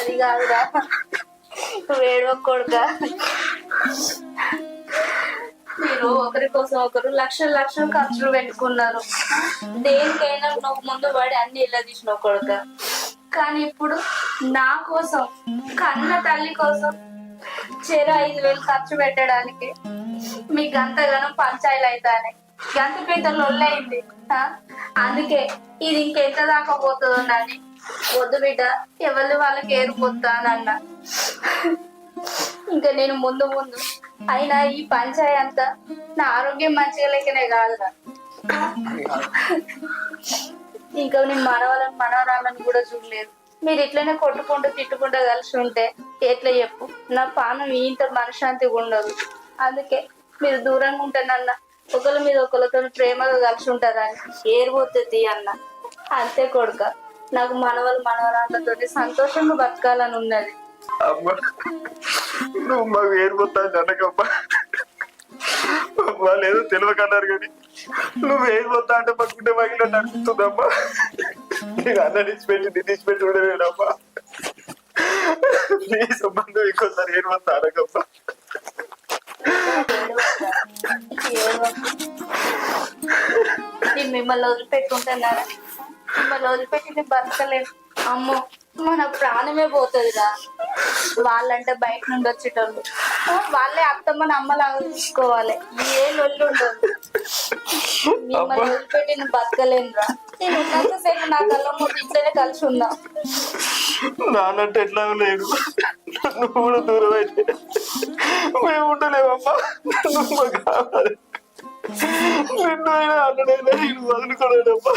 అది కాదురా, వేడవ కొడుక. మీరు ఒకరి కోసం ఒకరు లక్షలు లక్షలు ఖర్చులు పెట్టుకున్నారు. దేనికైనా నువ్వు ముందు పడి అన్ని ఇళ్ళ తీసినావు కొడుక. కానీ ఇప్పుడు నా కోసం, కన్న తల్లి కోసం చెర 5,000 ఖర్చు పెట్టడానికి మీకు గంతగానం పంచాయలు అవుతానే, గంత పెద్ద లొల్లయింది. అందుకే ఇది ఇంకెంత దాకా పోతుందో నాని. వద్దు బిడ్డ, ఎవరి వాళ్ళకి ఏరుపోతానన్న. ఇంకా నేను ముందు ముందు అయినా ఈ పంచాయి అంతా నా ఆరోగ్యం మంచిగా లేకనే కాదురా. ఇంకా నేను మనవరాలను కూడా చూడలేదు. మీరు ఇట్లనే కొట్టుకుంటూ తిట్టుకుంటూ కలిసి ఉంటే ఎట్లా చెప్పు? నా పానం ఇంత మనశ్శాంతిగా ఉండదు. అందుకే మీరు దూరంగా ఉంటానన్న, ఒకరి మీద ఒకరితో ప్రేమగా కలిసి ఉంటారని ఏరిపోతుంది అన్న. అంతే కొడుక, నాకు మనవరాళ్ళతో సంతోషంగా బతకాలని ఉన్నది. అమ్మా, నువ్వు మాకు ఏరిపోతాను అనకమ్మా. వాళ్ళు ఏదో తెలియకన్నారు కానీ నువ్వు ఏరిపోతా అంటే పట్టుకుంటే మగిలినట్టు అనిపిస్తుందమ్మా. నేను అన్న తీసిపెట్టి ఉండలేనమ్మా. ప్లీజ్ అమ్మా, నువ్వు ఇంకోసారి ఏరిపోతా అనకమ్మా. నేను మిమ్మల్ని వదిలిపెట్టుకుంటున్నారా? మిమ్మల్ని వదిలిపెట్టి నేను బతకలేదు. అమ్మో, మన ప్రాణమే పోతుందిరా. వాళ్ళంటే బయట నుండి వచ్చేటోళ్ళు, వాళ్ళే అత్తమ్మని అమ్మలాగా చూసుకోవాలి. ఏ లొల్లు ఉండదు. మిమ్మల్ని వదిలిపెట్టి నేను బతకలేనురా. నేను ఉన్నంతసేపు నా కళ్ళ ముందు ఇంట్లోనే కలిసి ఉన్నా. నానంటే ఎట్లా లేదు, నువ్వు కూడా దూరం అయితే మేము ఉండలేమమ్మా. నువ్వు కావాలి, నిన్ను అయినా అన్నడైనా నేను వదులుకోలేదమ్మా.